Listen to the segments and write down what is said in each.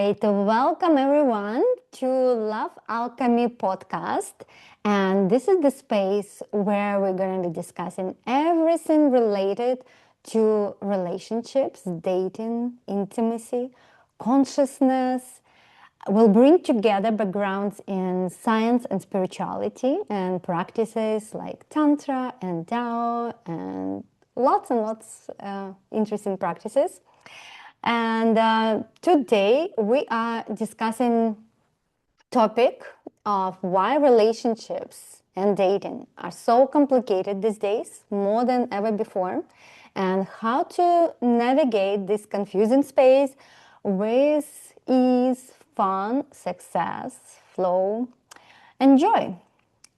right, welcome everyone to Love Alchemy podcast. And this is the space where we're going to be discussing everything related to relationships, dating, intimacy, consciousness. We'll bring together backgrounds in science and spirituality and practices like Tantra and Tao and lots interesting practices. And today we are discussing topic of why relationships and dating are so complicated these days, more than ever before, and how to navigate this confusing space with ease, fun, success, flow, and joy.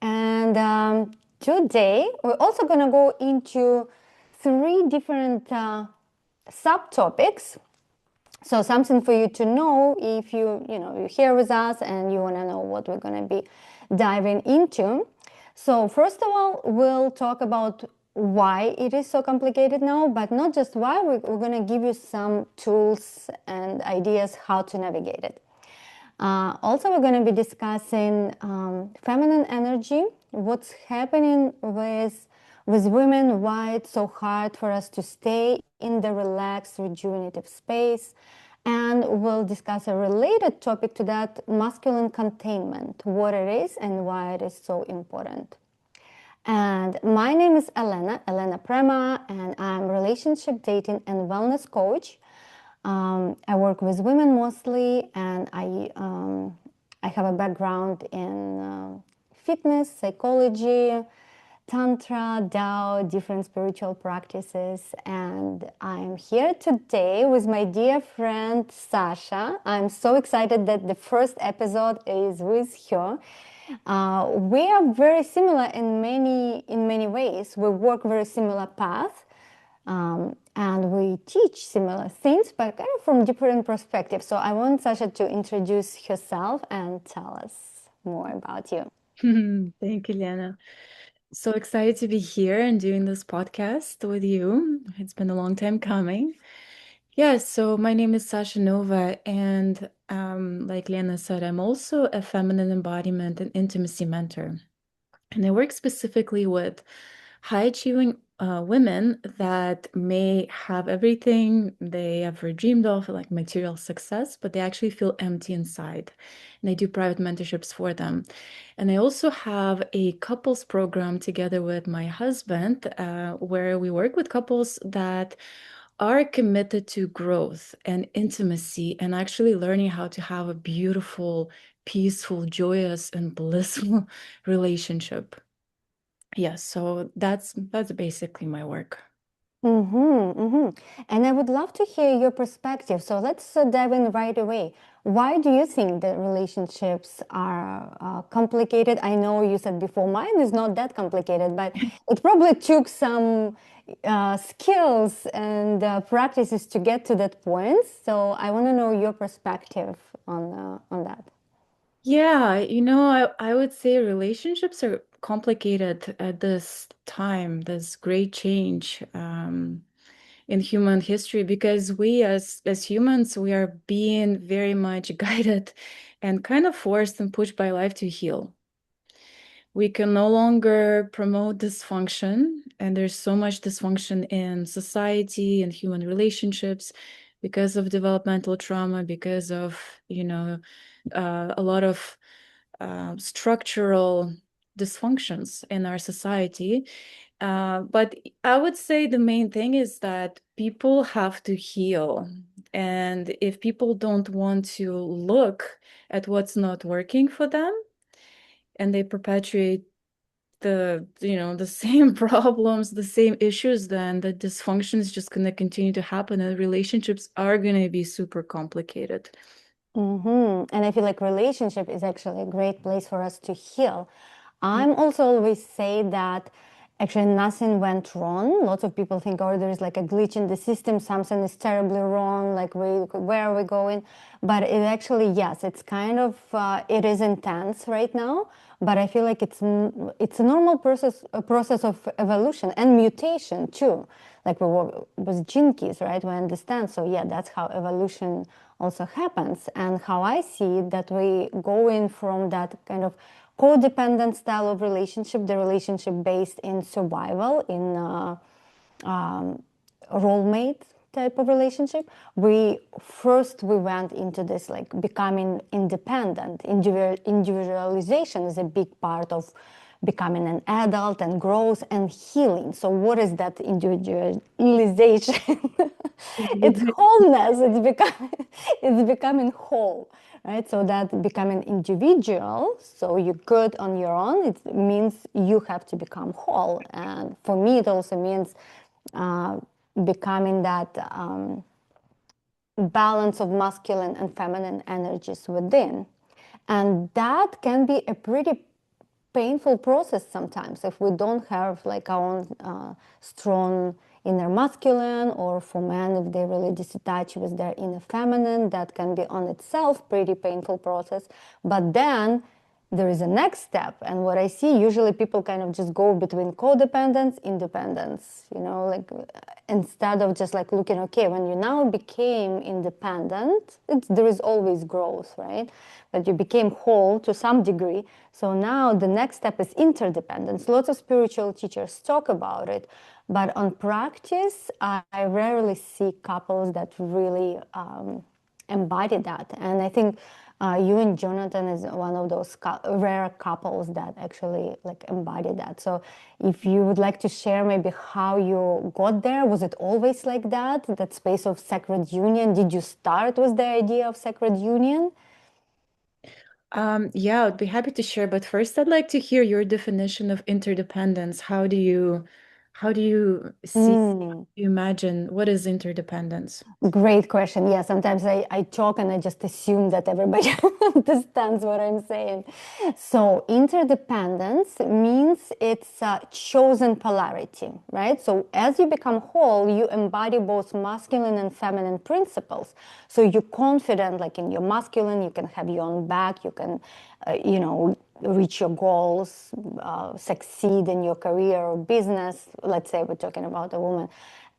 And today we're also going to go into three different subtopics. So something for you to know if you're here with us and you want to know what we're going to be diving into. So first of all, we'll talk about why it is so complicated now, but not just why. We're going to give you some tools and ideas how to navigate it. Also, we're going to be discussing feminine energy, what's happening with women, why it's so hard for us to stay in the relaxed, rejuvenative space. And we'll discuss a related topic to that, masculine containment, what it is and why it is so important. And my name is Elena Prema, and I'm relationship, dating, and wellness coach. I work with women mostly, and I have a background in fitness, psychology, Tantra, Tao, different spiritual practices. And I'm here today with my dear friend Sasha. I'm so excited that the first episode is with her. We are very similar in many ways. We work very similar path. And we teach similar things, but kind of from different perspectives. So I want Sasha to introduce herself and tell us more about you. Thank you, Lena. So excited to be here and doing this podcast with you. It's been a long time coming. Yeah, so my name is Sasha Nova, and like Lena said, I'm also a feminine embodiment and intimacy mentor. And I work specifically with high achieving women that may have everything they ever dreamed of, like material success, but they actually feel empty inside. And I do private mentorships for them. And I also have a couples program together with my husband, where we work with couples that are committed to growth and intimacy and actually learning how to have a beautiful, peaceful, joyous, and blissful relationship. Yes, so that's basically my work. And I would love to hear your perspective. So let's dive in right away. Why do you think that relationships are complicated? I know you said before mine is not that complicated, but it probably took some skills and practices to get to that point. So I want to know your perspective on that. Yeah, I would say relationships are complicated at this time, this great change in human history, because we as humans, we are being very much guided and kind of forced and pushed by life to heal. We can no longer promote dysfunction, and there's so much dysfunction in society and human relationships because of developmental trauma, because of, a lot of structural dysfunctions in our society. But I would say the main thing is that people have to heal. And if people don't want to look at what's not working for them, and they perpetuate the same problems, the same issues, then the dysfunction is just going to continue to happen, and relationships are going to be super complicated. And I feel like relationship is actually a great place for us to heal. I'm also always say that actually nothing went wrong. Lots of people think, oh, there's like a glitch in the system, something is terribly wrong, like where are we going? But it actually, yes, it's kind of, it is intense right now, but I feel like it's a normal process of evolution and mutation too. like we were with jinkies, right? We understand. So yeah, that's how evolution also happens. And how I see it, that we go in from that kind of codependent style of relationship, the relationship based in survival, in role mate type of relationship. We went into this like becoming independent. Individualization is a big part of becoming an adult and growth and healing. So what is that individualization? It's wholeness. It's becoming whole, right? So that becoming individual, so you're good on your own, it means you have to become whole. And for me it also means becoming that balance of masculine and feminine energies within. And that can be a pretty painful process sometimes if we don't have like our own strong inner masculine, or for men if they really disattach with their inner feminine, that can be on itself pretty painful process. But then there is a next step, and what I see usually people kind of just go between codependence, independence, like instead of just like looking, okay, when you now became independent, there is always growth, right? But you became whole to some degree. So now the next step is interdependence. Lots of spiritual teachers talk about it, but on practice I rarely see couples that really embody that. And I think you and Jonathan is one of those rare couples that actually like embody that. So if you would like to share maybe how you got there, was it always like that, that space of sacred union? Did you start with the idea of sacred union? Yeah, I'd be happy to share, but first I'd like to hear your definition of interdependence. How do you see, Mm. you imagine what is interdependence? Great question. Yeah, sometimes I talk and I just assume that everybody understands what I'm saying. So, interdependence means it's a chosen polarity, right? So, as you become whole, you embody both masculine and feminine principles. So, you're confident, like in your masculine, you can have your own back, you can, reach your goals, succeed in your career or business. Let's say we're talking about a woman.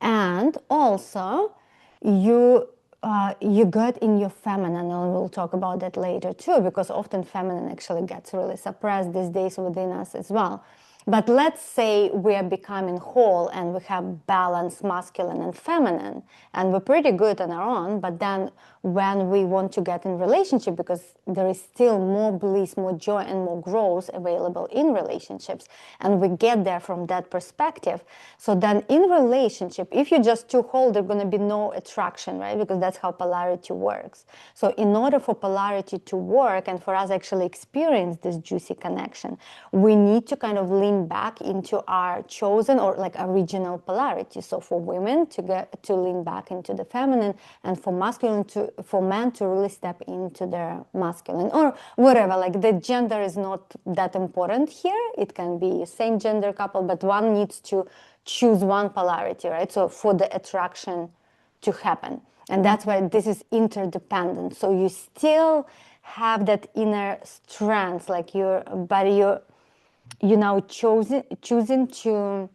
And also, you got in your feminine, and we'll talk about that later too, because often feminine actually gets really suppressed these days within us as well. But let's say we are becoming whole and we have balanced masculine and feminine, and we're pretty good on our own. But then when we want to get in relationship, because there is still more bliss, more joy, and more growth available in relationships, and we get there from that perspective. So then in relationship, if you're just too whole, there's going to be no attraction, right? Because that's how polarity works. So in order for polarity to work and for us actually experience this juicy connection, we need to kind of lean back into our chosen or like original polarity. So for women to lean back into the feminine, and for men to really step into their masculine, or whatever. Like the gender is not that important here. It can be same gender couple, but one needs to choose one polarity, right? So for the attraction to happen. And that's why this is interdependent. So you still have that inner strength, like you now choosing to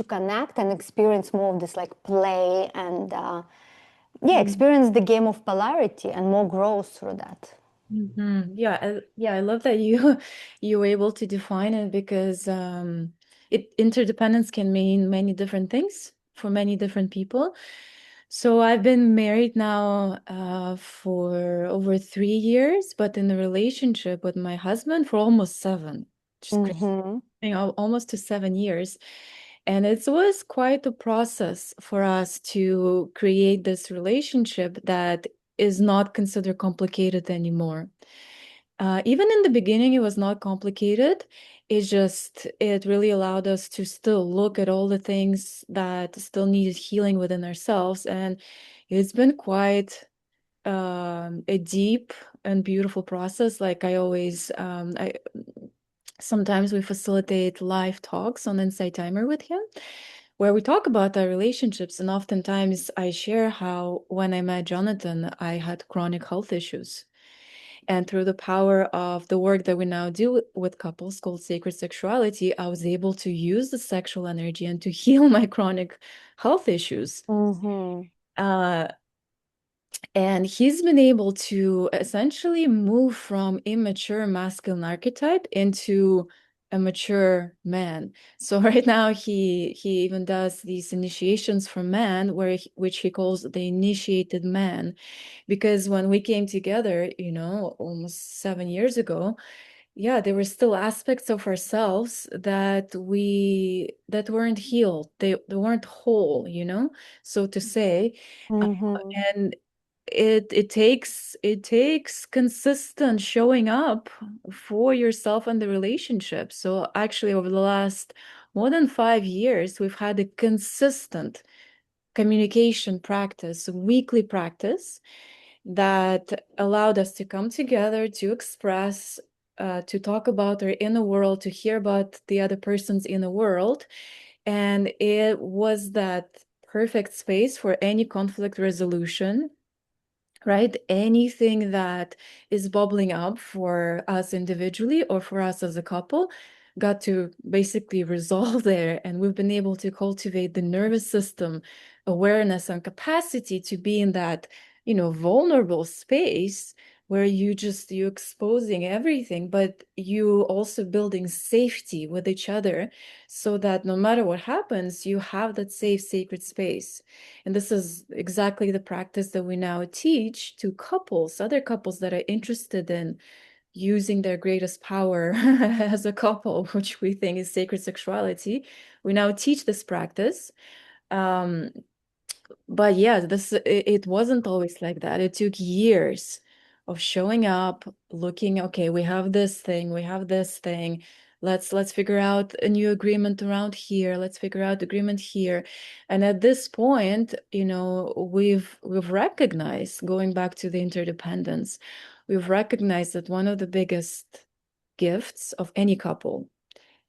connect and experience more of this like play and experience the game of polarity and more growth through that. Yeah, I love that you you were able to define it because interdependence can mean many different things for many different people. So I've been married now for over 3 years, but in a relationship with my husband for almost seven. Just crazy. Mm-hmm. Almost to 7 years. And it was quite a process for us to create this relationship that is not considered complicated anymore. Even in the beginning, it was not complicated. It really allowed us to still look at all the things that still needed healing within ourselves. And it's been quite a deep and beautiful process. Like sometimes we facilitate live talks on Insight Timer with him, where we talk about our relationships. And oftentimes I share how when I met Jonathan, I had chronic health issues. And through the power of the work that we now do with couples called Sacred Sexuality, I was able to use the sexual energy and to heal my chronic health issues. Mm-hmm. Uh, and he's been able to essentially move from immature masculine archetype into a mature man. So right now he even does these initiations for men which he calls the initiated man. Because when we came together, almost 7 years ago, yeah, there were still aspects of ourselves that weren't healed. They weren't whole, so to say. Mm-hmm. And it takes consistent showing up for yourself and the relationship. So actually, over the last more than 5 years, we've had a consistent communication practice, weekly practice that allowed us to come together to express, to talk about our inner world, to hear about the other person's inner world. And it was that perfect space for any conflict resolution, right? Anything that is bubbling up for us individually or for us as a couple got to basically resolve there. And we've been able to cultivate the nervous system awareness and capacity to be in that, vulnerable space where you exposing everything, but you also building safety with each other so that no matter what happens, you have that safe, sacred space. And this is exactly the practice that we now teach to couples, other couples that are interested in using their greatest power as a couple, which we think is sacred sexuality. We now teach this practice. Um, but yeah, it wasn't always like that. It took years of showing up, looking, okay, we have this thing, we have this thing. Let's figure out a new agreement around here. Let's figure out agreement here. And at this point, we've recognized, going back to the interdependence, we've recognized that one of the biggest gifts of any couple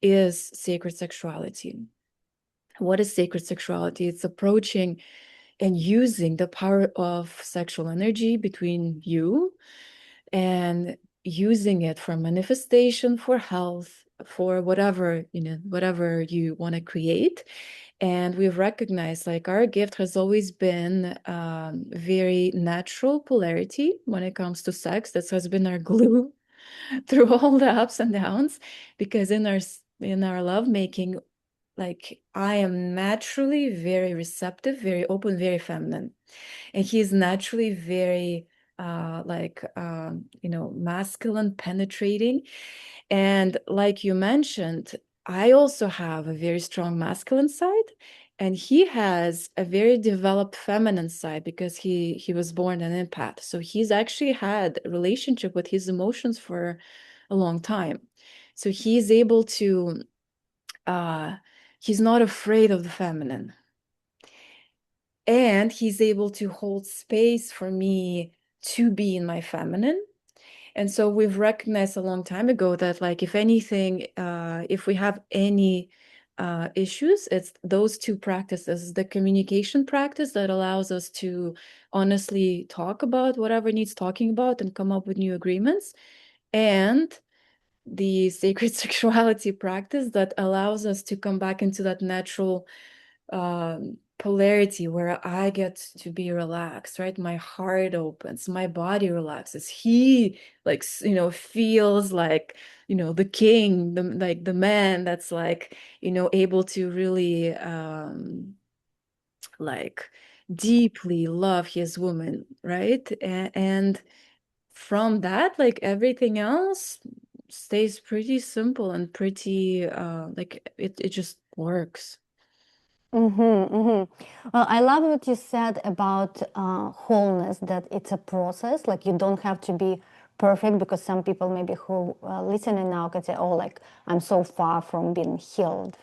is sacred sexuality. What is sacred sexuality? It's approaching and using the power of sexual energy between you and using it for manifestation, for health, for whatever you want to create. And we've recognized like our gift has always been very natural polarity when it comes to sex. That has been our glue through all the ups and downs, because in our love making, like I am naturally very receptive, very open, very feminine. And he's naturally very masculine, penetrating. And like you mentioned, I also have a very strong masculine side, and he has a very developed feminine side because he was born an empath. So he's actually had a relationship with his emotions for a long time. So he's able to he's not afraid of the feminine, and he's able to hold space for me to be in my feminine. And so we've recognized a long time ago that, like, if anything, if we have any issues, it's those two practices: the communication practice that allows us to honestly talk about whatever needs talking about and come up with new agreements, and the sacred sexuality practice that allows us to come back into that natural polarity where I get to be relaxed, right? My heart opens, my body relaxes. He like, feels like, the king, the man that's like, able to really like deeply love his woman, right? And from that, like everything else stays pretty simple and pretty like it just works. Mm-hmm, mm-hmm. Well, I love what you said about wholeness, that it's a process. Like you don't have to be perfect, because some people maybe who listening now can say, "Oh, like I'm so far from being healed,"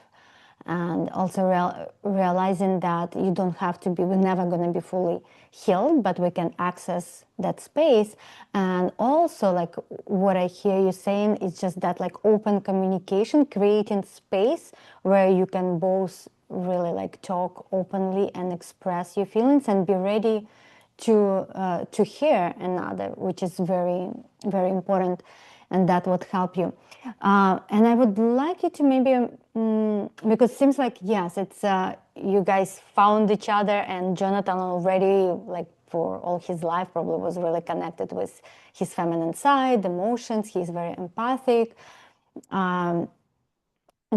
and also realizing that you don't have to be. We're never going to be fully healed, but we can access that space. And also, like what I hear you saying is just that, like open communication, creating space where you can both really like talk openly and express your feelings and be ready to hear another, which is very very important, and that would help you. And I would like you to maybe because it seems like yes, it's you guys found each other, and Jonathan already like for all his life probably was really connected with his feminine side, emotions. He's very empathic. I'd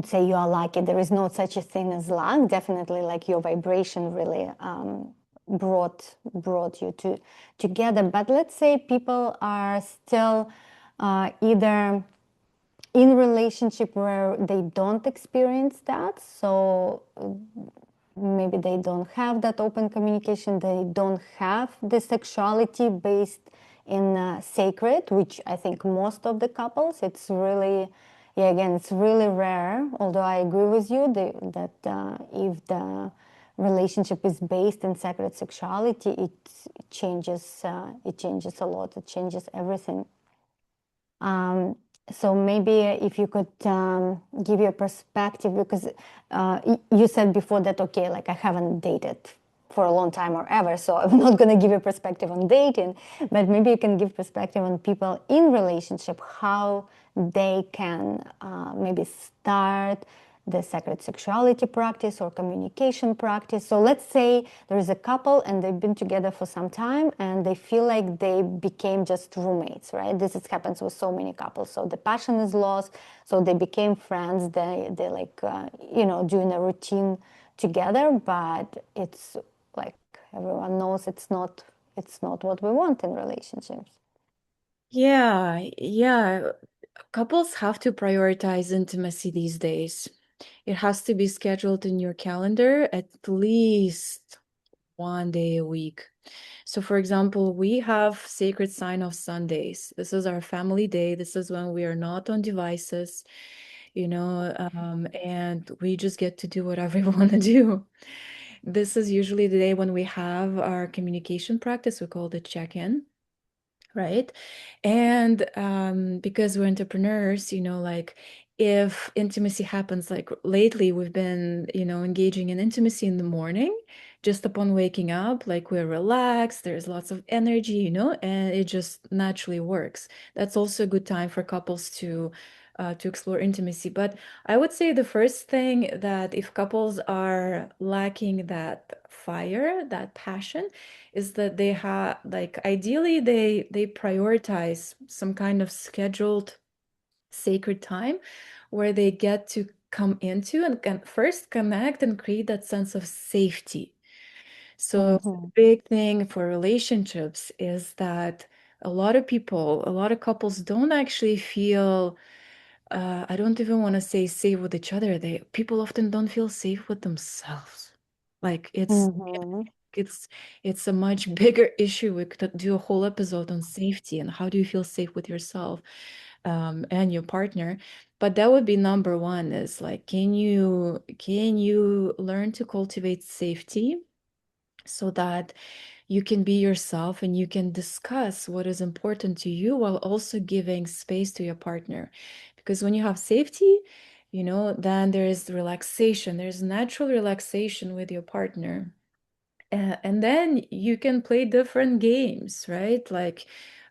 say you are lucky. There is no such a thing as luck. Definitely, like your vibration really brought you together. But let's say people are still either in relationship where they don't experience that. So maybe they don't have that open communication. They don't have the sexuality based in sacred, which I think most of the couples, it's really, yeah, again, it's really rare. Although I agree with you that if the relationship is based in sacred sexuality, it changes a lot. It changes everything. So maybe if you could give your perspective, because you said before that, okay, like I haven't dated for a long time or ever, so I'm not going to give you perspective on dating, but maybe you can give perspective on people in relationship, how they can maybe start the sacred sexuality practice or communication practice. So let's say there is a couple and they've been together for some time and they feel like they became just roommates, right? Happens with so many couples. So the passion is lost. So they became friends. They like, doing a routine together, but it's like everyone knows it's not what we want in relationships. Yeah. Couples have to prioritize intimacy these days. It has to be scheduled in your calendar at least 1 day a week. So, for example, we have Sacred Sign of Sundays. This is our family day. This is when we are not on devices, and we just get to do whatever we want to do. This is usually the day when we have our communication practice. We call it check-in, right? And because we're entrepreneurs, like if intimacy happens, like lately we've been, engaging in intimacy in the morning, just upon waking up, like we're relaxed, there's lots of energy, and it just naturally works. That's also a good time for couples to explore intimacy. But I would say the first thing that if couples are lacking that fire, that passion, is that they have like ideally they prioritize some kind of scheduled sacred time where they get to come into and can first connect and create that sense of safety. So the Mm-hmm. big thing for relationships is that a lot of people, a lot of couples don't actually feel I don't even want to say safe with each other. People often don't feel safe with themselves. Like Mm-hmm. it's it's a much bigger issue. We could do a whole episode on safety and how do you feel safe with yourself and your partner. But that would be number one is like, can you learn to cultivate safety so that you can be yourself and you can discuss what is important to you while also giving space to your partner. Because when you have safety, then there is relaxation, there's natural relaxation with your partner. And then you can play different games, right? Like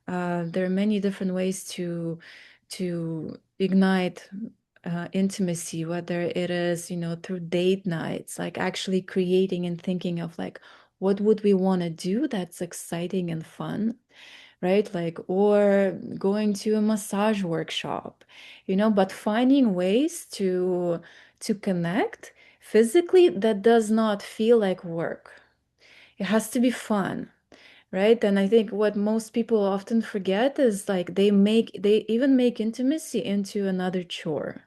there are many different ways to ignite intimacy, whether it is, through date nights, like actually creating and thinking of like, what would we want to do that's exciting and fun, right? Like, or going to a massage workshop, but finding ways to connect physically that does not feel like work. It has to be fun, right? And I think what most people often forget is like they even make intimacy into another chore.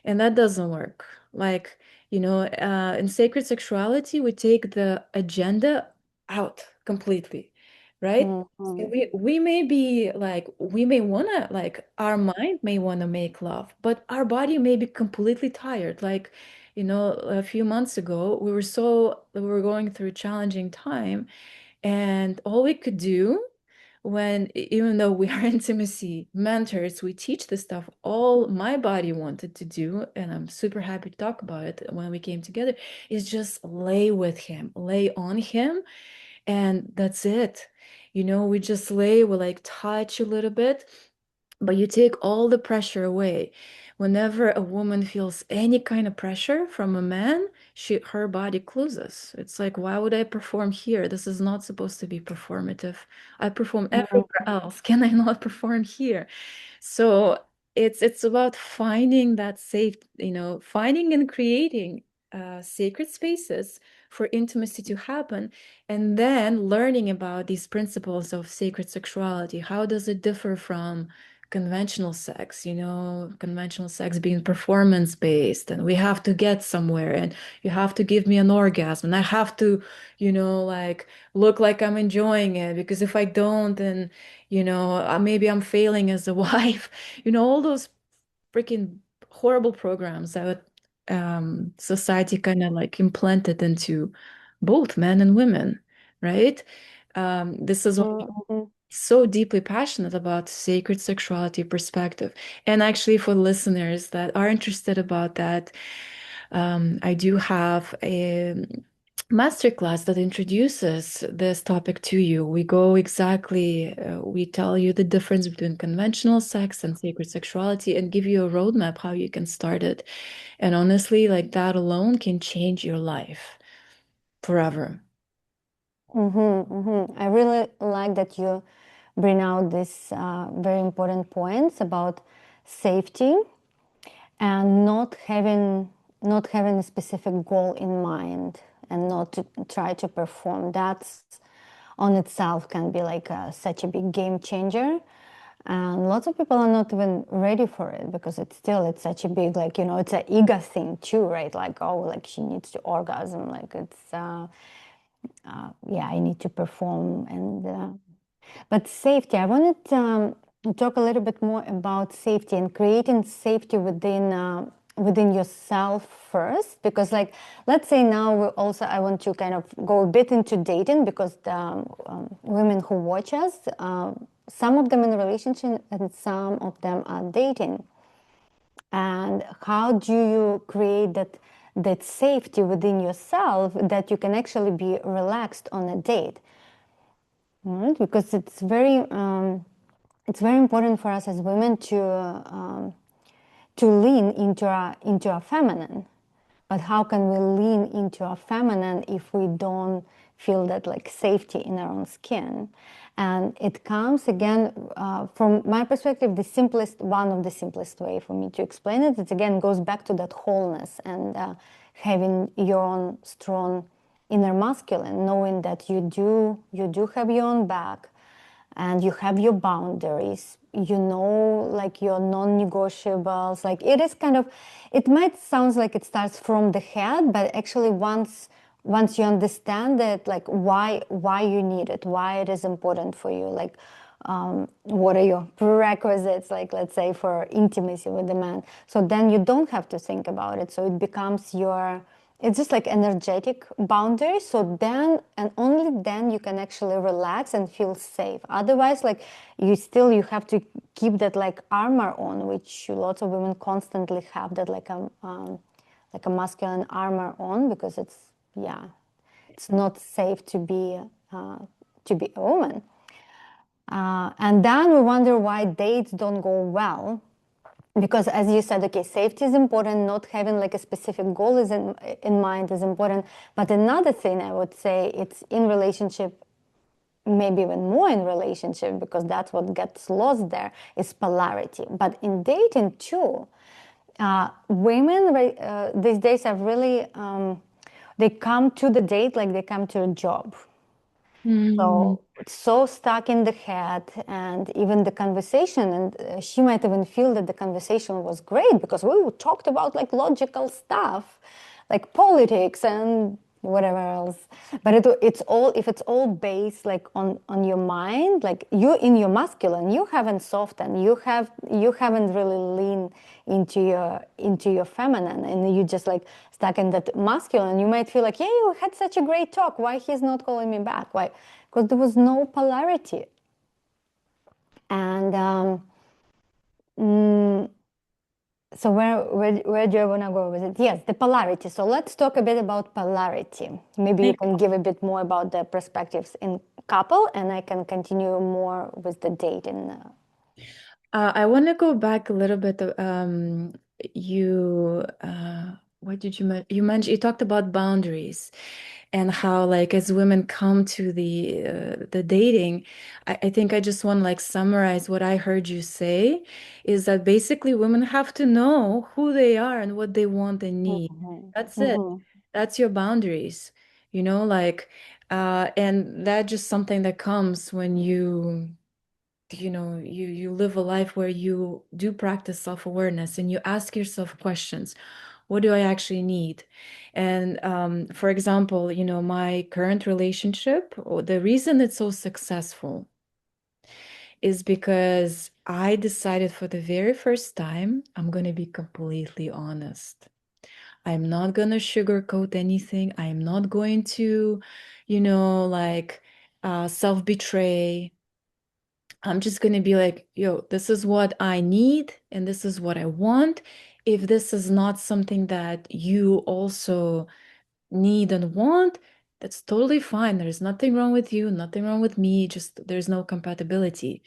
And that doesn't work. Like, in sacred sexuality, we take the agenda out completely, right? So Mm-hmm. we may be like, we may wanna, like, our mind may wanna make love, but our body may be completely tired. Like, a few months ago, we were going through a challenging time, and all we could do even though we are intimacy mentors, we teach this stuff. All my body wanted to do, and I'm super happy to talk about it when we came together, is just lay with him, lay on him, and that's it. We just lay, we like touch a little bit, but you take all the pressure away. Whenever a woman feels any kind of pressure from a man, her body closes. It's like, why would I perform here? This is not supposed to be performative. I perform everywhere else. Can I not perform here? So it's about finding that safe, finding and creating sacred spaces for intimacy to happen, and then learning about these principles of sacred sexuality. How does it differ from conventional sex? Conventional sex being performance based, and we have to get somewhere, and you have to give me an orgasm, and I have to, like look like I'm enjoying it, because if I don't, then maybe I'm failing as a wife. All those freaking horrible programs that society kind of like implanted into both men and women, right? This is why I'm Mhm. so deeply passionate about sacred sexuality perspective. And actually, for listeners that are interested about that, I do have a masterclass that introduces this topic to you. We go exactly, we tell you the difference between conventional sex and sacred sexuality and give you a roadmap how you can start it. And honestly, like that alone can change your life forever. I really like that you bring out these very important points about safety and not having a specific goal in mind and not to try to perform. That's on itself can be like such a big game changer. And lots of people are not even ready for it because it's such a big, like, it's an ego thing too, right? Like, oh, like she needs to orgasm, like it's yeah, I need to perform. But safety, I wanted to talk a little bit more about safety and creating safety within yourself first, because, like, let's say now I want to kind of go a bit into dating, because the women who watch us, some of them in a relationship and some of them are dating. And how do you create that safety within yourself that you can actually be relaxed on a date? Right? Because it's very important for us as women to lean into our feminine. But how can we lean into our feminine if we don't feel that, like, safety in our own skin? And it comes again, from my perspective, one of the simplest way for me to explain it. It again goes back to that wholeness and having your own strong inner masculine, knowing that you do have your own back, and you have your boundaries, like your non-negotiables. Like, it might sound like it starts from the head, but actually once you understand that, like, why you need it, why it is important for you, like, what are your prerequisites, like, let's say, for intimacy with the man, so then you don't have to think about it. So it becomes it's just like energetic boundaries. So then, and only then, you can actually relax and feel safe. Otherwise, like, you have to keep that, like, armor on, which lots of women constantly have, that like a masculine armor on, because it's not safe to be a woman. And then we wonder why dates don't go well, because, as you said, okay, safety is important, not having like a specific goal is in mind is important. But another thing I would say, it's in relationship, maybe even more in relationship, because that's what gets lost there, is polarity. But in dating too, women these days have really, they come to the date like they come to a job. Mm. So it's so stuck in the head, and even the conversation, and she might even feel that the conversation was great because we talked about, like, logical stuff, like politics and whatever else. But it's all, if it's all based, like, on your mind, like, you in your masculine, you haven't softened, you haven't really leaned into your feminine, and you just, like, stuck in that masculine. You might feel like, yeah, you had such a great talk, why he's not calling me back? Why? Because there was no polarity. And So where do I want to go with it? Yes, the polarity. So let's talk a bit about polarity. Maybe you Maybe. can give a bit more about the perspectives in couple, and I can continue more with the dating. I want to go back a little bit. You, what did you mention? You talked about boundaries and how, like, as women come to the dating, I think I just want to like summarize what I heard you say is that basically women have to know who they are and what they want and need. Mhm. That's it. Mhm. That's your boundaries, like, and that just something that comes when you live a life where you do practice self-awareness and you ask yourself questions. What do I actually need? And for example, my current relationship, the reason it's so successful is because I decided for the very first time I'm going to be completely honest. I'm not going to sugarcoat anything. I am not going to like self-betray. I'm just going to be like, yo, this is what I need and this is what I want. If this is not something that you also need and want, that's totally fine. There's nothing wrong with you, nothing wrong with me, just there's no compatibility.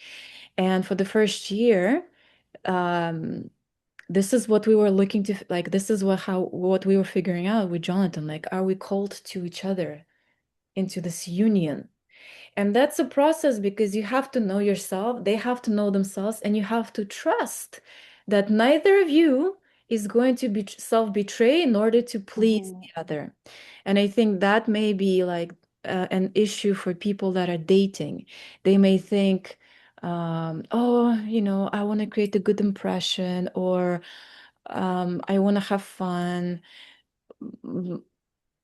And for the first year, um, this is what we were looking to like, this is what we were figuring out with Jonathan. Like, are we called to each other into this union? And that's a process because you have to know yourself, they have to know themselves, and you have to trust that neither of you is going to be self-betray in order to please Mhm. the other. And I think that may be like an issue for people that are dating. They may think, oh, I want to create a good impression, or I want to have fun.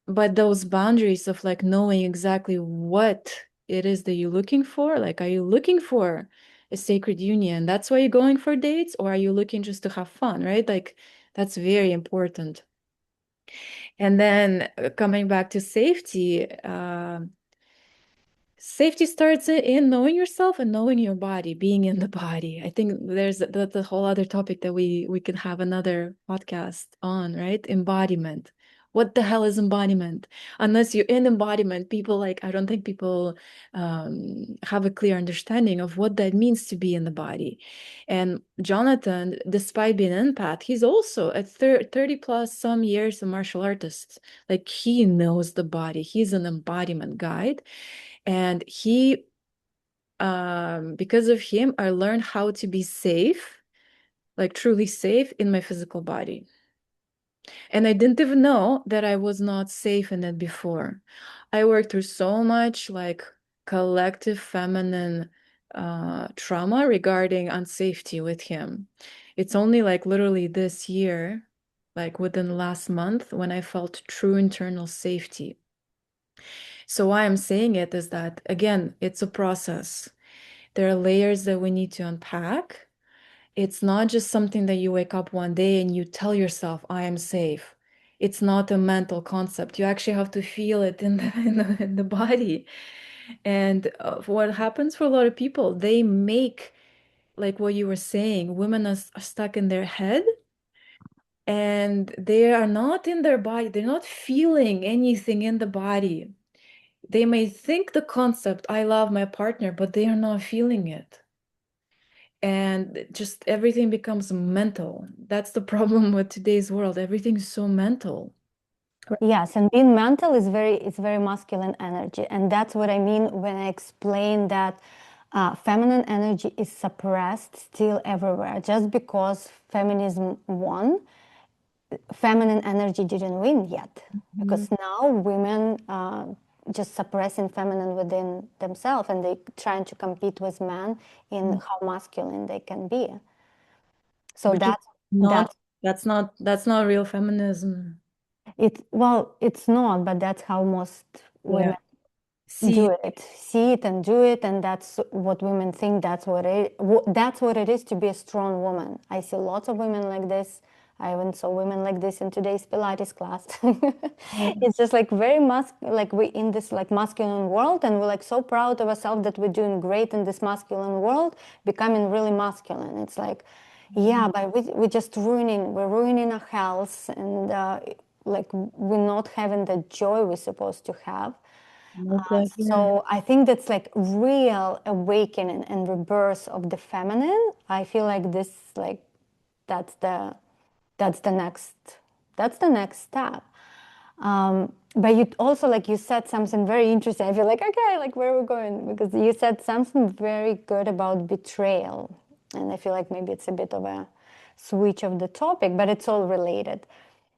But those boundaries of like knowing exactly what it is that you're looking for, like, are you looking for a sacred union? That's why you're going for dates, or are you looking just to have fun, right? Like, that's very important. And then coming back to safety, safety starts in knowing yourself and knowing your body, being in the body. I think that's a whole other topic that we can have another podcast on, right? Embodiment. What the hell is embodiment? Unless you're in embodiment, people like, I don't think people have a clear understanding of what that means to be in the body. And Jonathan, despite being an empath, he's also a 30 plus some years a martial artist. Like, he knows the body. He's an embodiment guide. And because of him, I learned how to be safe, like truly safe in my physical body. And I didn't even know that I was not safe in it before. I worked through so much like collective feminine trauma regarding unsafety with him. It's only like literally this year, like within the last month, when I felt true internal safety. So why I'm saying it is that, again, it's a process. There are layers that we need to unpack. It's not just something that you wake up one day and you tell yourself, I am safe. It's not a mental concept. You actually have to feel it in the body. And what happens for a lot of people, they make, like what you were saying, women are stuck in their head and they are not in their body. They're not feeling anything in the body. They may think the concept, I love my partner, but they are not feeling it. And just everything becomes mental. That's the problem with today's world. Everything's so mental. Yes, and being mental is it's very masculine energy, and that's what I mean when I explain that feminine energy is suppressed still everywhere. Just because feminism won, feminine energy didn't win yet, Mhm. because now women just suppressing feminine within themselves, and they trying to compete with men in how masculine they can be. So Which is that's not, that's that's not real feminism. it. Well, it's not, but that's how most Yeah. women See, see it and do it, and that's what women think that's what it is to be a strong woman. I see lots of women like this. I even saw women like this in today's Pilates class. yeah. It's just like very like we in this like masculine world, and we're like so proud of ourselves that we're doing great in this masculine world, becoming really masculine. It's like Yeah, but we're ruining our health, and like we're not having the joy we're supposed to have. Most likely, yeah. So I think that's like real awakening and rebirth of the feminine. I feel like this, like that's the that's the next that's the next step. But you also, like you said something very interesting. I feel like, okay, like where are we going? Because you said something very good about betrayal, and I feel like maybe it's a bit of a switch of the topic, but it's all related.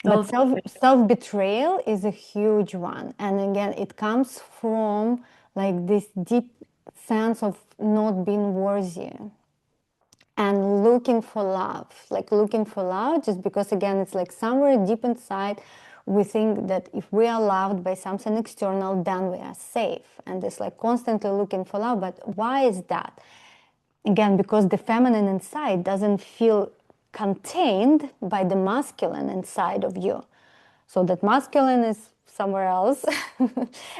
But Self, self betrayal is a huge one, and again, it comes from like this deep sense of not being worthy and looking for love, like looking for love, just because again, it's like somewhere deep inside, we think that if we are loved by something external, then we are safe. And it's like constantly looking for love. But why is that? Again, because the feminine inside doesn't feel contained by the masculine inside of you. So that masculine is somewhere else,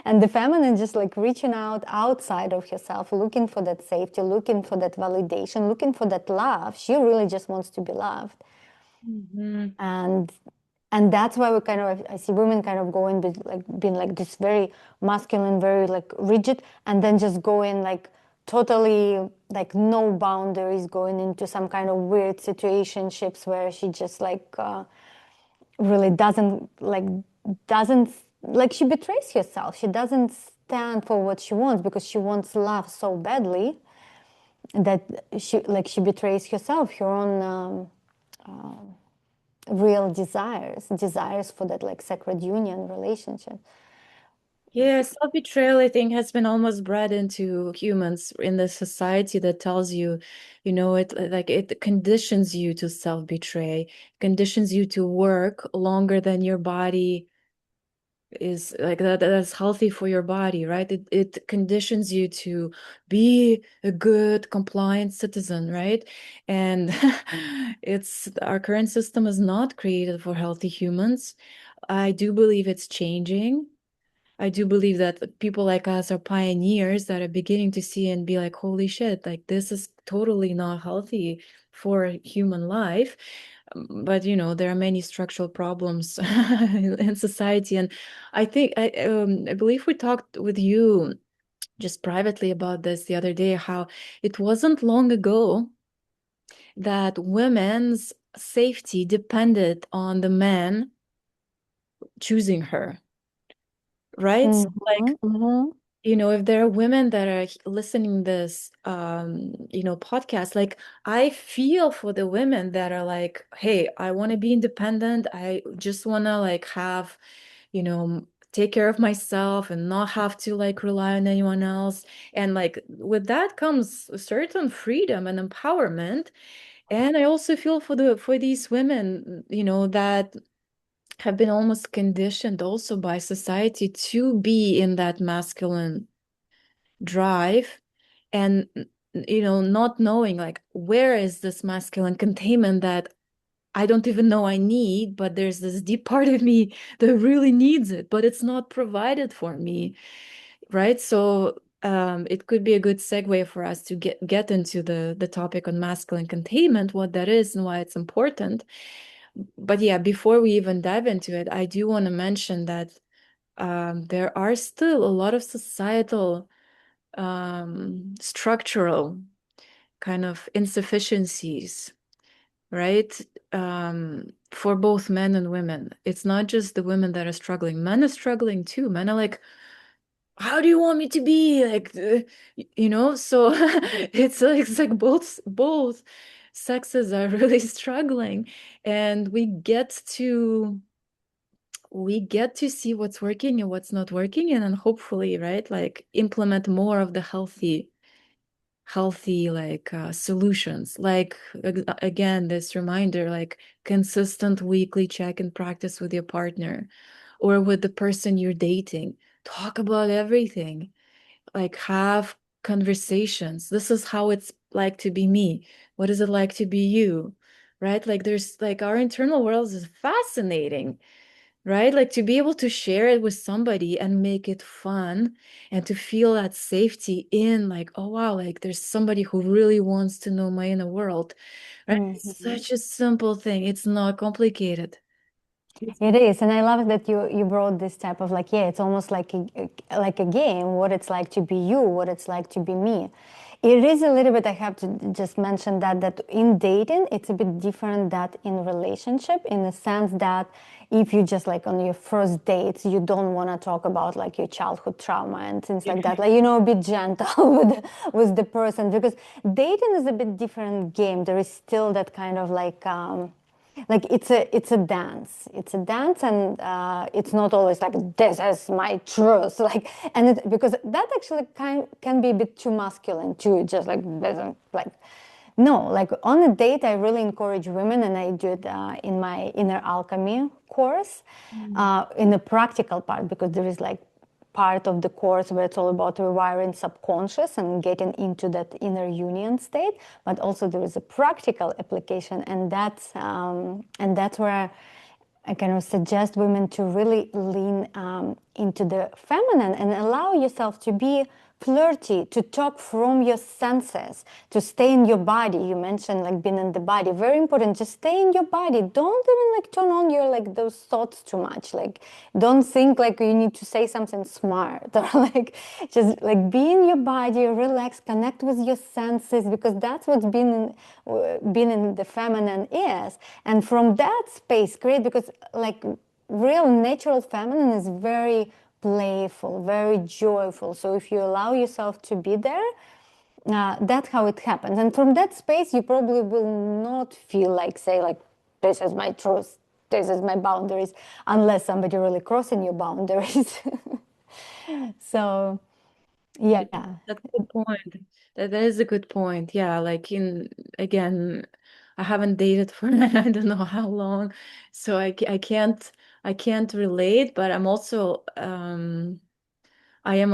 and the feminine just like reaching out outside of herself, looking for that safety, looking for that validation, looking for that love. She really just wants to be loved. Mhm. and and that's why we kind of, I see women kind of going like being like this very masculine, very like rigid, and then just going like totally like no boundaries, going into some kind of weird situationships where she just like really doesn't like, she betrays herself. She doesn't stand for what she wants because she wants love so badly that she betrays herself, her own real desires for that like sacred union relationship. Yeah, self-betrayal, I think, has been almost bred into humans in the society that tells you, it conditions you to self-betray, conditions you to work longer than your body is like that's healthy for your body, right? It conditions you to be a good compliant citizen, right? And it's our current system is not created for healthy humans. I do believe it's changing. I do believe that people like us are pioneers that are beginning to see and be like, holy shit, like this is totally not healthy for human life. But there are many structural problems in society. And I believe we talked with you just privately about this the other day, how it wasn't long ago that women's safety depended on the man choosing her, right? Mm-hmm, Like, mm-hmm. if there are women that are listening this podcast, like I feel for the women that are like, hey, I want to be independent, I just want to like have, take care of myself and not have to like rely on anyone else. And like with that comes a certain freedom and empowerment. And I also feel for these women, that have been almost conditioned also by society to be in that masculine drive, and not knowing like where is this masculine containment that I don't even know I need, but there's this deep part of me that really needs it, but it's not provided for me, right? So it could be a good segue for us to get into the topic on masculine containment, what that is and why it's important. But yeah, before we even dive into it, I do want to mention that there are still a lot of societal structural kind of insufficiencies, right? For both men and women. It's not just the women that are struggling. Men are struggling too. Men are like, how do you want me to be? Like, so it's like both sexes are really struggling, and we get to see what's working and what's not working, and then hopefully, right, like implement more of the healthy like solutions, like again, this reminder, like consistent weekly check and practice with your partner or with the person you're dating. Talk about everything, like have conversations. This is how it's like to be me. What is it like to be you? Right? Like there's like our internal world is fascinating. right? Like to be able to share it with somebody and make it fun and to feel that safety in like, oh wow, like there's somebody who really wants to know my inner world, right? It's Mhm. such a simple thing. It's not complicated. It is, and I love that you brought this type of like, yeah, it's almost like a game, what it's like to be you, what it's like to be me. It is a little bit, I have to just mention that in dating, it's a bit different that in relationship, in the sense that if you just like on your first dates, you don't want to talk about like your childhood trauma and things like that. Like, be gentle with the person, because dating is a bit different game. There is still that kind of like it's a dance, and it's not always like this is my truth, like, and because that actually can be a bit too masculine too, just like doesn't like, no, like on a date I really encourage women, and I do it in my inner alchemy course, Mm. in the practical part, because there is like part of the course where it's all about rewiring subconscious and getting into that inner union state, but also there is a practical application, and that's where I kind of suggest women to really lean into the feminine and allow yourself to be flirty, to talk from your senses, to stay in your body. You mentioned like being in the body, very important. Just stay in your body. Don't even like turn on your like those thoughts too much. Like don't think like you need to say something smart or like just like be in your body, relax, connect with your senses, because that's what's been in the feminine is. And from that space, great, because like real natural feminine is very playful, very joyful. So if you allow yourself to be there, that's how it happens. And from that space, you probably will not feel like, say, like, this is my truth, this is my boundaries, unless somebody really crossing your boundaries. So, Yeah, yeah. that's a good point. That is a good point. Yeah, like in again, I haven't dated for I don't know how long, so I can't relate, but I am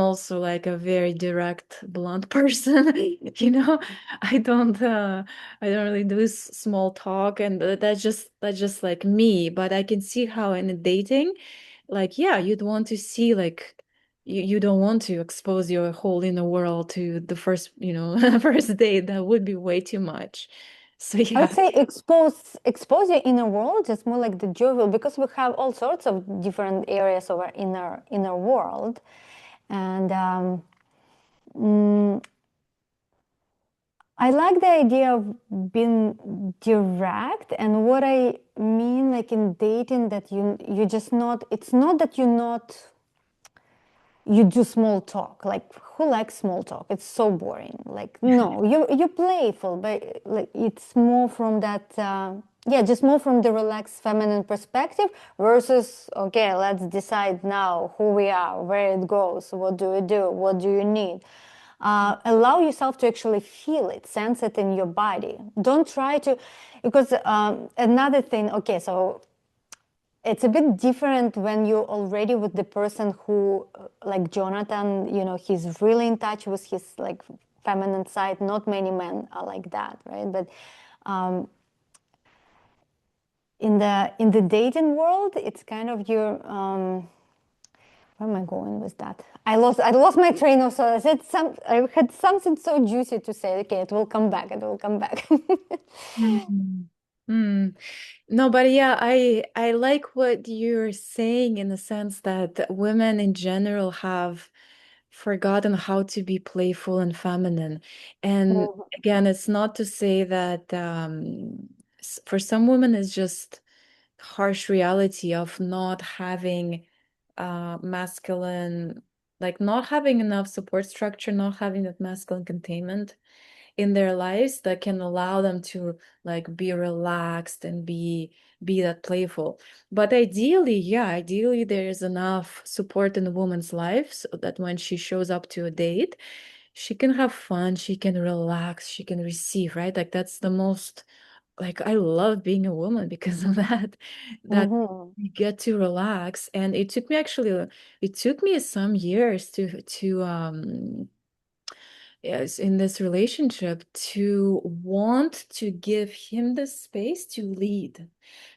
also like a very direct, blunt person. I don't I don't really do small talk, and that's just like me. But I can see how in a dating, like yeah, you'd want to see like you don't want to expose your whole inner world to the first, first date. That would be way too much. So I would yeah. say expose your inner world is more like the jovial, because we have all sorts of different areas of our inner world, and I like the idea of being direct, and what I mean, like in dating, that you just not. It's not that you do small talk. Like who likes small talk? It's so boring. Like no, you're playful, but like it's more from that. Yeah, just more from the relaxed feminine perspective versus okay, let's decide now who we are, where it goes, what do we do, what do you need. Allow yourself to actually feel it, sense it in your body. Don't try to, because another thing, okay, so it's a bit different when you're already with the person who, like Jonathan, he's really in touch with his like feminine side. Not many men are like that, right? But in the dating world, it's kind of your where am I going with that? I lost my train of thought. I had something so juicy to say. Okay, it will come back. It will come back. Mhm. Mm. No, but yeah, I like what you're saying in the sense that women in general have forgotten how to be playful and feminine. And again, it's not to say that for some women it's just harsh reality of not having masculine, like not having enough support structure, not having that masculine containment in their lives that can allow them to like be relaxed and be that playful. But ideally, yeah, ideally there's enough support in a woman's life so that when she shows up to a date, she can have fun, she can relax, she can receive, right? Like that's the most, like I love being a woman because of that Mhm. you get to relax. And it took me some years to yes, in this relationship to want to give him the space to lead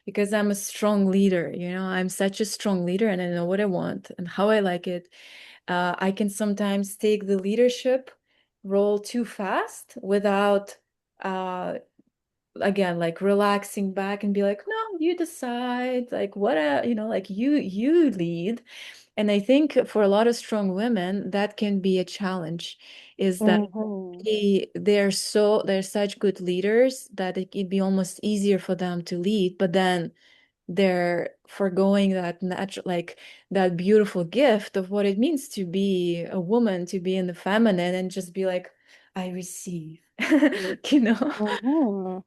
because I'm a strong leader, I'm such a strong leader and I know what I want and how I like it. I can sometimes take the leadership role too fast without, uh, again, like relaxing back and be like, no, you decide, like what, like you lead. And I think for a lot of strong women, that can be a challenge, is that Mm-hmm. they're such good leaders that it'd be almost easier for them to lead, but then they're foregoing that natural, like that beautiful gift of what it means to be a woman, to be in the feminine and just be like, I receive, you know? Mm-hmm.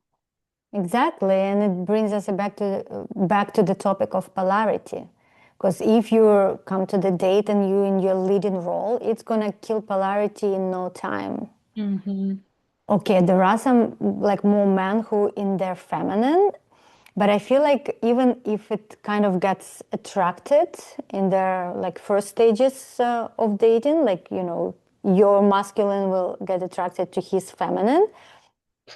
Exactly, and it brings us back to the topic of polarity. Because if you come to the date and you in your leading role, it's gonna kill polarity in no time. Hmm. Okay, there are some like more men who in their feminine, but I feel like even if it kind of gets attracted in their like first stages of dating, like your masculine will get attracted to his feminine,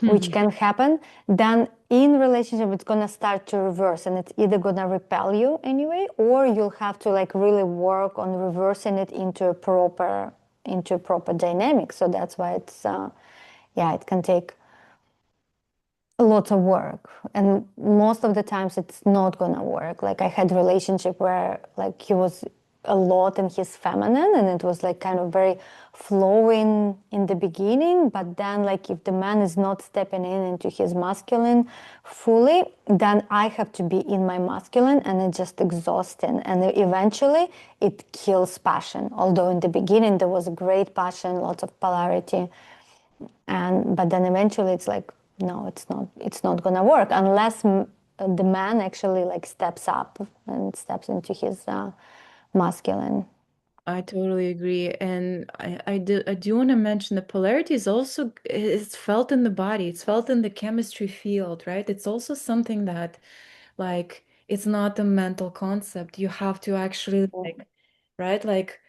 which can happen, then in relationship it's gonna start to reverse, and it's either gonna repel you anyway, or you'll have to like really work on reversing it into a proper dynamic. So that's why it's yeah, it can take lots of work, and most of the times it's not gonna work. Like I had a relationship where like he was a lot in his feminine and it was like kind of very flowing in the beginning, but then like if the man is not stepping in into his masculine fully, then I have to be in my masculine, and it's just exhausting, and eventually it kills passion. Although in the beginning there was a great passion, lots of polarity, and but then eventually it's like no, it's not gonna work unless the man actually like steps up and steps into his masculine. I totally agree. And I do want to mention the polarity is also it's felt in the body. It's felt in the chemistry field, right? It's also something that like it's not a mental concept. You have to actually like, right? Like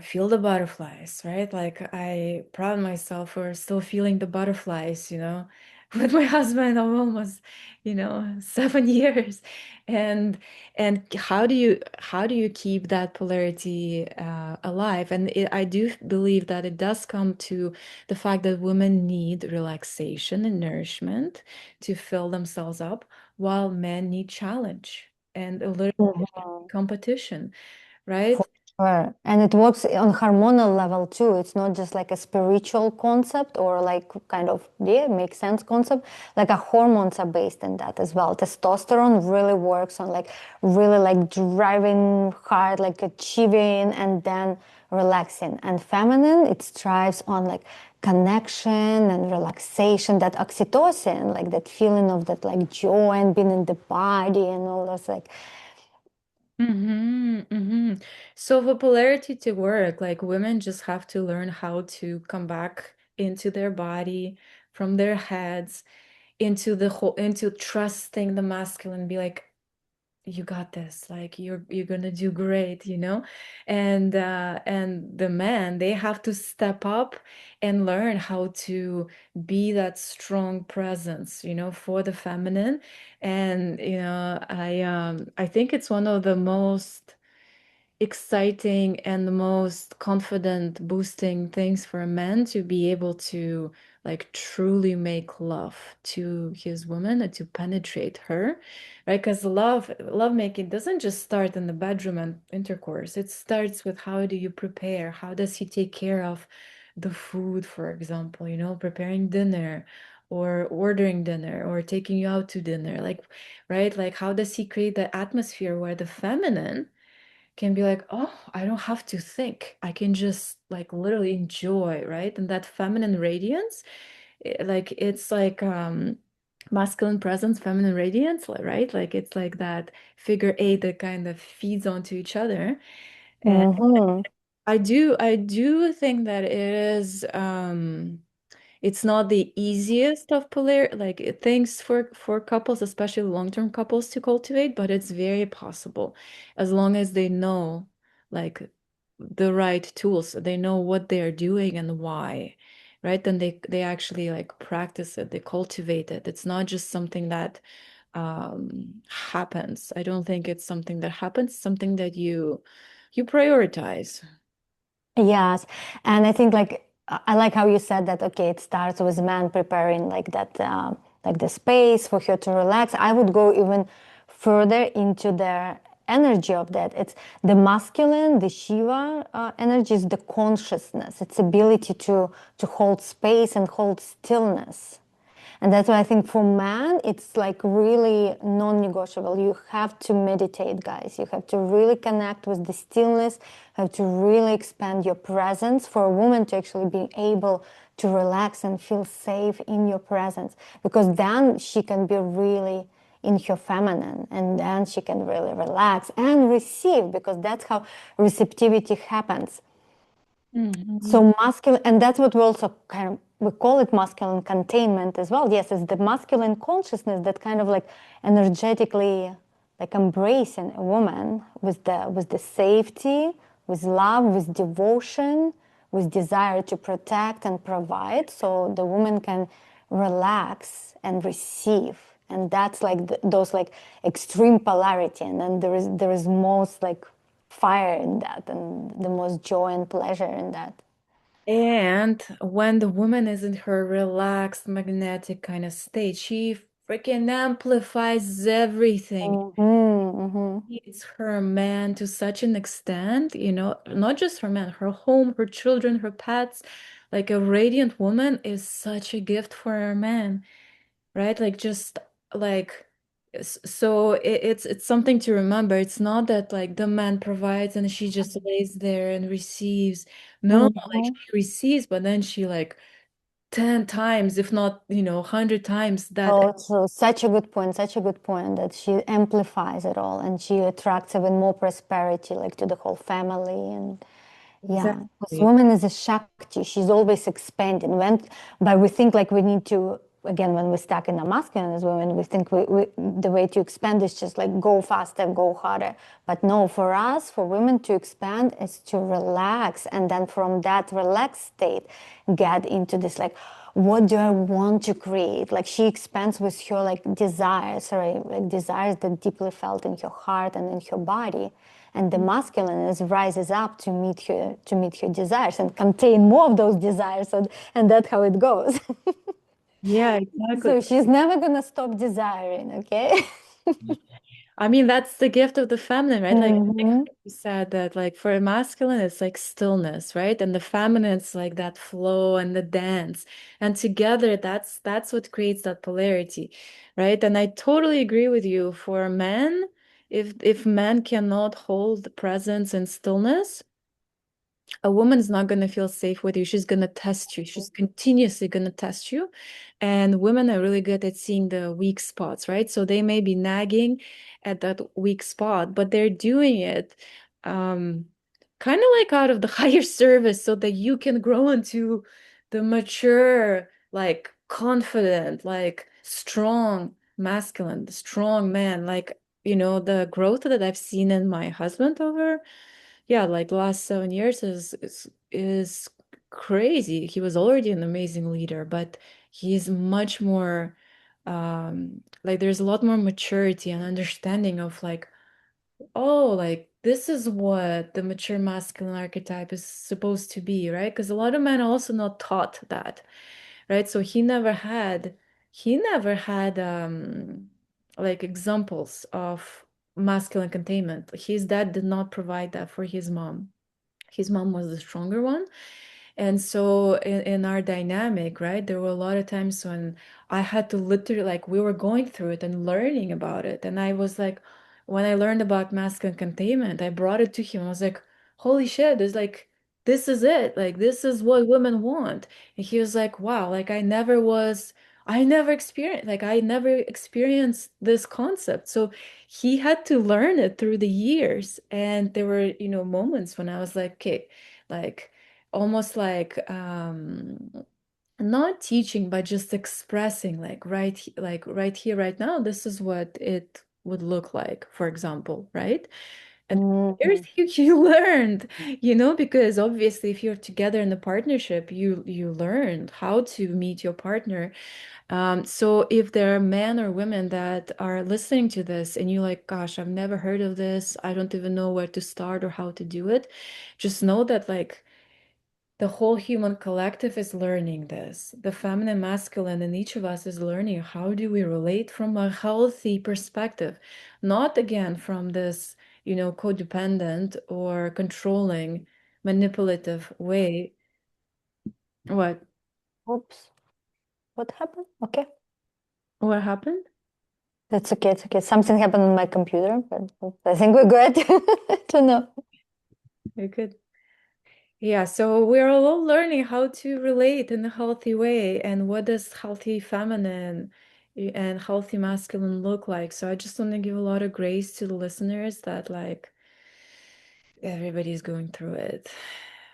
feel the butterflies, right? Like I proud myself for still feeling the butterflies, with my husband of almost, 7 years. And how do you keep that polarity alive? And I do believe that it does come to the fact that women need relaxation and nourishment to fill themselves up, while men need challenge and a little Mhm. competition, For right? sure. And it works on hormonal level too. It's not just like a spiritual concept or like kind of, yeah, makes sense concept. Like a hormones are based in that as well. Testosterone really works on like really like driving hard, like achieving and then relaxing. And feminine, it strives on like connection and relaxation, that oxytocin, like that feeling of that like joy and being in the body and all those like Mm-hmm, mm-hmm. So for polarity to work, like women just have to learn how to come back into their body from their heads into the whole into trusting the masculine, be like, you got this, like you're gonna do great, and the men, they have to step up and learn how to be that strong presence, for the feminine. And I think it's one of the most exciting and the most confident boosting things for a man to be able to like truly make love to his woman and to penetrate her, right? Because love making doesn't just start in the bedroom and intercourse. It starts with how do you prepare, how does he take care of the food, for example, preparing dinner or ordering dinner or taking you out to dinner, like, right, like how does he create the atmosphere where the feminine can be like, oh, I don't have to think. I can just like literally enjoy, right? And that feminine radiance, like it's like masculine presence, feminine radiance, right? Like it's like that figure eight that kind of feeds onto each other. And mm-hmm. I do think that it is it's not the easiest of polar like things for couples, especially long-term couples, to cultivate, but it's very possible as long as they know like the right tools. They know what they are doing and why, right? Then they actually like practice it, they cultivate it. It's not just something that happens. I don't think it's something that happens, something that you prioritize. Yes, and I think like I like how you said that. Okay, it starts with man preparing like that, like the space for her to relax. I would go even further into the energy of that. It's the masculine, the Shiva energy is the consciousness, its ability to hold space and hold stillness. And that's why I think for man, it's like really non-negotiable. You have to meditate, guys. You have to really connect with the stillness, you have to really expand your presence for a woman to actually be able to relax and feel safe in your presence. Because then she can be really in her feminine, and then she can really relax and receive, because that's how receptivity happens. Mhm. So masculine, and that's what we also kind of we call it masculine containment as well. Yes, it's the masculine consciousness that kind of like energetically like embracing a woman with the safety, with love, with devotion, with desire to protect and provide, so the woman can relax and receive. And that's like those like extreme polarity, and then there is most like fire in that, and the most joy and pleasure in that. And when the woman is in her relaxed, magnetic kind of state, she freaking amplifies everything. Mm-hmm. Needs her man to such an extent, not just her man, her home, her children, her pets. Like a radiant woman is such a gift for her man, right? Like just like so it's something to remember. It's not that like the man provides and she just lays there and receives. No, like Mm-hmm. she receives, but then she like 10 times, if not, 100 times that. Oh, so such a good point, such a good point, that she amplifies it all and she attracts even more prosperity like to the whole family. And yeah, because Exactly. woman is a Shakti. She's always expanding. But we think like we need to, again, when we're stuck in the masculine as women, we think the way to expand is just like go faster, go harder. But no, for us, for women to expand is to relax. And then from that relaxed state, get into this like, what do I want to create? Like she expands with her like desires, right? Like desires that deeply felt in her heart and in her body, and the masculine is rises up to meet her desires and contain more of those desires, and that's how it goes. Yeah, exactly. So she's never gonna stop desiring, okay? I mean, that's the gift of the feminine, right? Like Mm-hmm. you said that like for a masculine, it's like stillness, right? And the feminine, it's like that flow and the dance. And together, that's what creates that polarity, right? And I totally agree with you. For men, if men cannot hold the presence and stillness, a woman is not going to feel safe with you. She's going to test you. She's continuously going to test you. And women are really good at seeing the weak spots, right? So they may be nagging at that weak spot, but they're doing it um, kind of like out of the higher service so that you can grow into the mature, like confident, like strong masculine, the strong man. Like, the growth that I've seen in my husband over, yeah, like the last 7 years is crazy. He was already an amazing leader, but he's much more like there's a lot more maturity and understanding of like, oh, like this is what the mature masculine archetype is supposed to be, right? Because a lot of men are also not taught that, right? So he never had like examples of masculine containment. His dad did not provide that for his mom. His mom was the stronger one. And so in our dynamic, right, there were a lot of times when I had to literally, like, we were going through it and learning about it. And I was like, when I learned about masculine containment, I brought it to him. I was like, holy shit, there's like, this is it. Like, this is what women want. And he was like, wow, like, I never experienced this concept. So he had to learn it through the years. And there were, moments when I was like, okay, like, almost like not teaching but just expressing like right here right now, this is what it would look like, for example, right? And here's Mhm. you learned, because obviously if you're together in a partnership, you learned how to meet your partner. So if there are men or women that are listening to this and you're like, gosh, I've never heard of this, I don't even know where to start or how to do it, just know that like the whole human collective is learning this. The feminine, masculine in each of us is learning how do we relate from a healthy perspective, not again from this, codependent or controlling, manipulative way. What? Oops, what happened? Okay, What happened? that's okay. It's okay. Something happened on my computer, but I think we're good. I don't know. Very good. Yeah, so we're all learning how to relate in a healthy way and what does healthy feminine and healthy masculine look like. So I just want to give a lot of grace to the listeners that like everybody's going through it,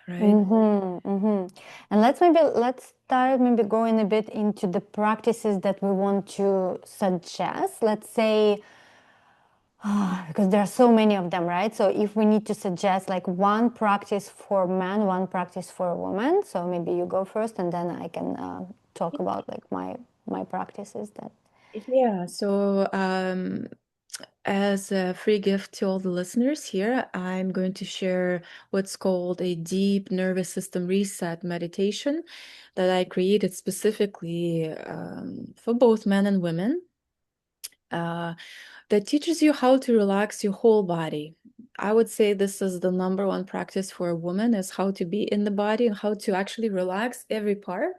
right? And let's start maybe going a bit into the practices that we want to suggest. Let's say, because there are so many of them, right? So if we need to suggest like one practice for man, one practice for a woman, so maybe you go first, and then I can talk about like my practices that. Yeah, so as a free gift to all the listeners here, I'm going to share what's called a deep nervous system reset meditation that I created specifically for both men and women. That teaches you how to relax your whole body. I would say this is the number one practice for a woman is how to be in the body and how to actually relax every part.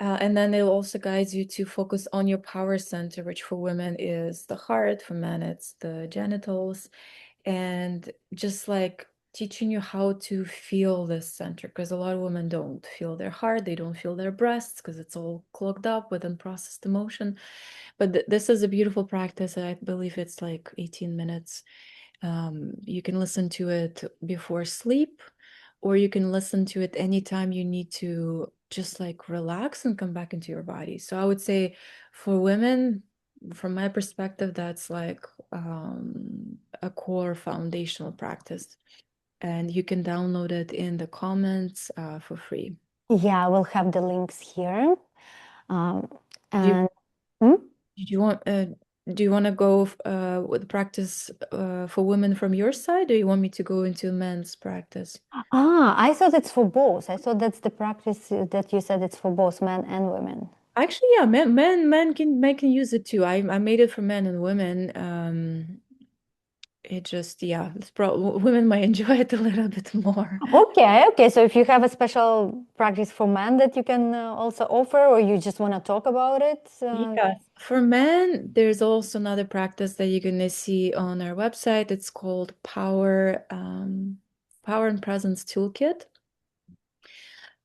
And then it also guides you to focus on your power center, which for women is the heart, for men it's the genitals, and just like teaching you how to feel this center because a lot of women don't feel their heart, they don't feel their breasts because it's all clogged up with unprocessed emotion. But this is a beautiful practice. I believe it's like 18 minutes. You can listen to it before sleep, or you can listen to it anytime you need to just like relax and come back into your body. So I would say for women, from my perspective, that's like a core foundational practice. And you can download it in the comments for free. Yeah, we'll have the links here. Um, Do you, and hmm? do you want do you want to go with practice for women from your side, or you want me to go into men's practice? I thought it's for both. I thought that's the practice that you said it's for both men and women. Actually, yeah, men can use it too. I made it for men and women. It just yeah, women might enjoy it a little bit more. Okay, okay. So if you have a special practice for men that you can also offer, or you just want to talk about it. Yeah, for men, there's also another practice that you're gonna see on our website. It's called Power and Presence Toolkit.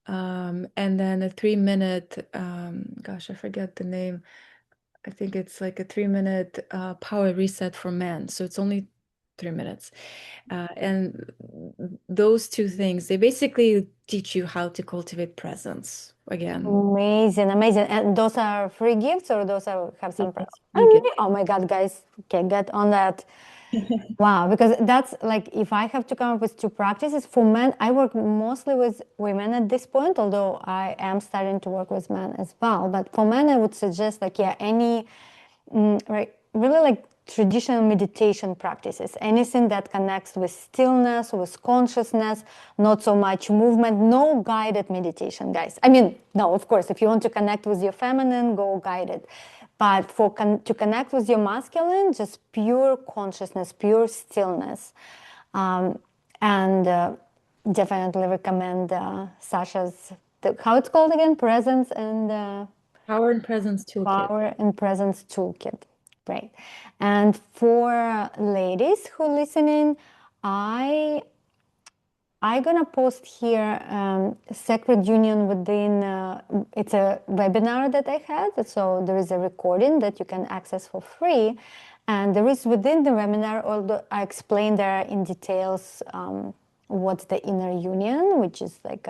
And then a 3 minute, gosh, I forget the name. I think it's like a 3 minute power reset for men. So it's only 3 minutes. And those two things, they basically teach you how to cultivate presence again. Amazing, amazing. And those are free gifts, or those are have some price? Yes, you get Oh my God, guys, okay, get on that. Wow, because that's like if I have to come up with two practices for men, I work mostly with women at this point, although I am starting to work with men as well. But for men, I would suggest like yeah, any right, really like traditional meditation practices, anything that connects with stillness, with consciousness, not so much movement, no guided meditation, guys. I mean, no, of course, if you want to connect with your feminine, go guided. But to connect with your masculine, just pure consciousness, pure stillness. Um, and definitely recommend Sasha's, how it's called again? Presence and Power and Presence Toolkit. Power and Presence Toolkit. Great. And for ladies who listening, I I gonna post here Sacred Union within. It's a webinar that I had, so there is a recording that you can access for free, and there is within the webinar. Although I explain there in details what's the inner union, which is like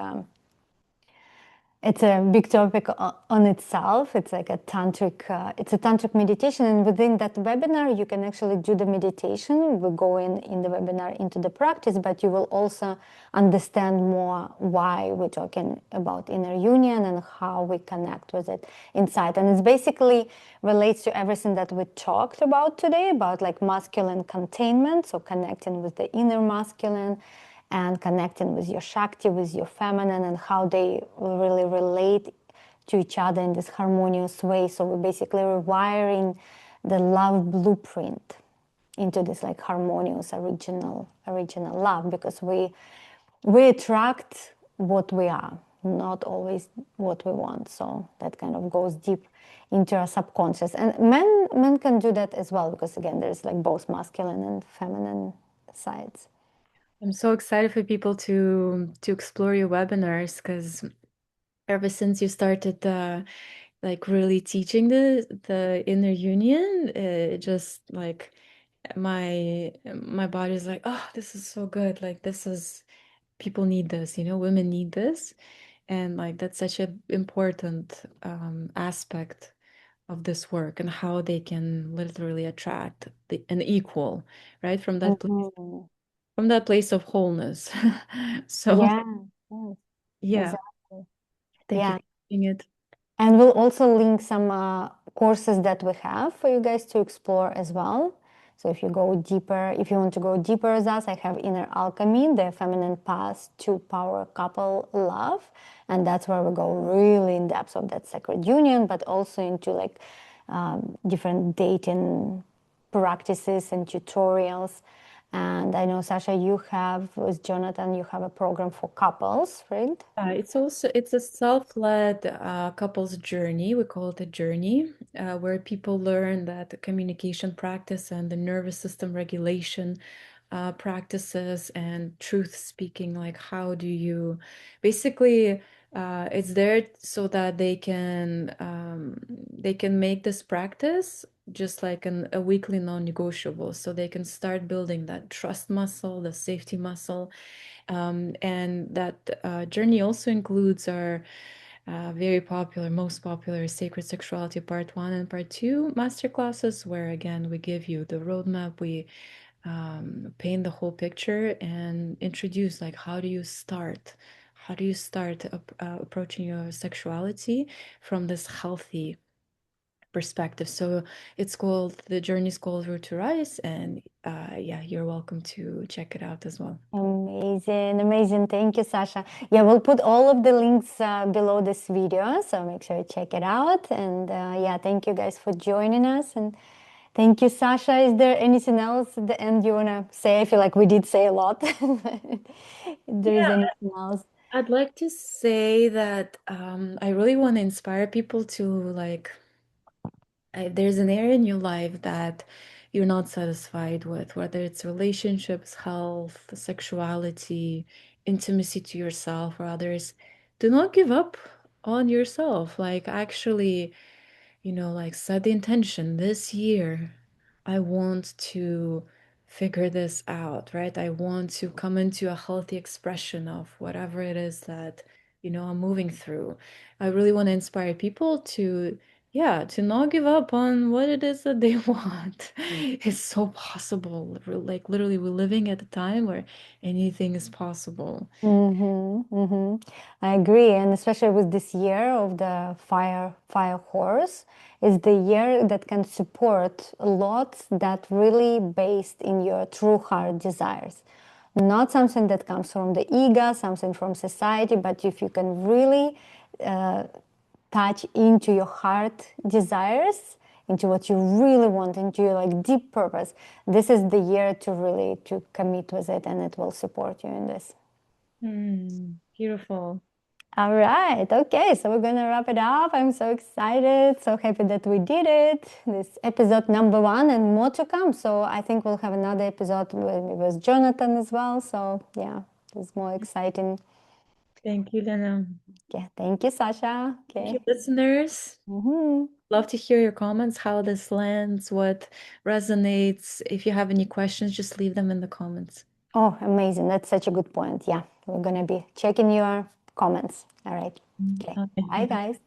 It's a big topic on itself. It's like it's a tantric meditation, and within that webinar, you can actually do the meditation. We go in the webinar into the practice, but you will also understand more why we're talking about inner union and how we connect with it inside. And it's basically relates to everything that we talked about today, about like masculine containment, so connecting with the inner masculine and connecting with your Shakti, with your feminine, and how they really relate to each other in this harmonious way. So we're basically rewiring the love blueprint into this like harmonious original love, because we attract what we are, not always what we want. So that kind of goes deep into our subconscious, and men can do that as well, because again there's like both masculine and feminine sides. I'm so excited for people to explore your webinars because ever since you started like really teaching the inner union, it just like my body's like, oh, this is so good. Like this is people need this, women need this. And like that's such an important aspect of this work and how they can literally attract an equal, right? Mhm. From that place of wholeness. So Yeah, yes, yeah, exactly. thank you Yeah. for doing it. And we'll also link some courses that we have for you guys to explore as well. So if you go deeper, if you want to go deeper with us, I have Inner Alchemy, the Feminine Path to Power Couple Love. And that's where we go really in depth of that sacred union, but also into like different dating practices and tutorials. And I know, Sasha, you have, with Jonathan, you have a program for couples, right? It's a self-led couples journey. We call it a journey, where people learn that the communication practice and the nervous system regulation practices and truth speaking. Like how do you basically it's there so that they can make this practice just like a weekly non-negotiable, so they can start building that trust muscle, the safety muscle. And that journey also includes our most popular Sacred Sexuality Part 1 and Part 2 masterclasses, where again we give you the roadmap, we paint the whole picture and introduce like how do you start approaching your sexuality from this healthy perspective. So the journey's called Root to Rise, and yeah, you're welcome to check it out as well. Amazing, amazing. Thank you, Sasha. Yeah, we'll put all of the links below this video, so make sure you check it out. And yeah, thank you guys for joining us. And thank you, Sasha. Is there anything else at the end you want to say? I feel like we did say a lot. If there is Yeah, anything else. I'd like to say that I really want to inspire people to like, there's an area in your life that you're not satisfied with, whether it's relationships, health, sexuality, intimacy to yourself or others. Do not give up on yourself. Like, actually, like set the intention this year. I want to figure this out, right? I want to come into a healthy expression of whatever it is that, I'm moving through. I really want to inspire people to, yeah, to not give up on what it is that they want. It's so possible. Like, literally, we're living at a time where anything is possible. I agree, and especially with this year of the fire horse, is the year that can support a lot that really based in your true heart desires, not something that comes from the ego, something from society, but if you can really touch into your heart desires, into what you really want, into your like deep purpose, this is the year to really to commit with it, and it will support you in this. Beautiful. All right. Okay. So we're going to wrap it up. I'm so excited. So happy that we did it. This episode number 1 and more to come. So I think we'll have another episode with Jonathan as well. So yeah, it's more exciting. Thank you, Lena. Yeah. Thank you, Sasha. Thank you, Okay. listeners. Love to hear your comments, how this lands, what resonates. If you have any questions, just leave them in the comments. Oh, amazing. That's such a good point. Yeah. We're going to be checking your comments. All right. Okay. Bye, guys.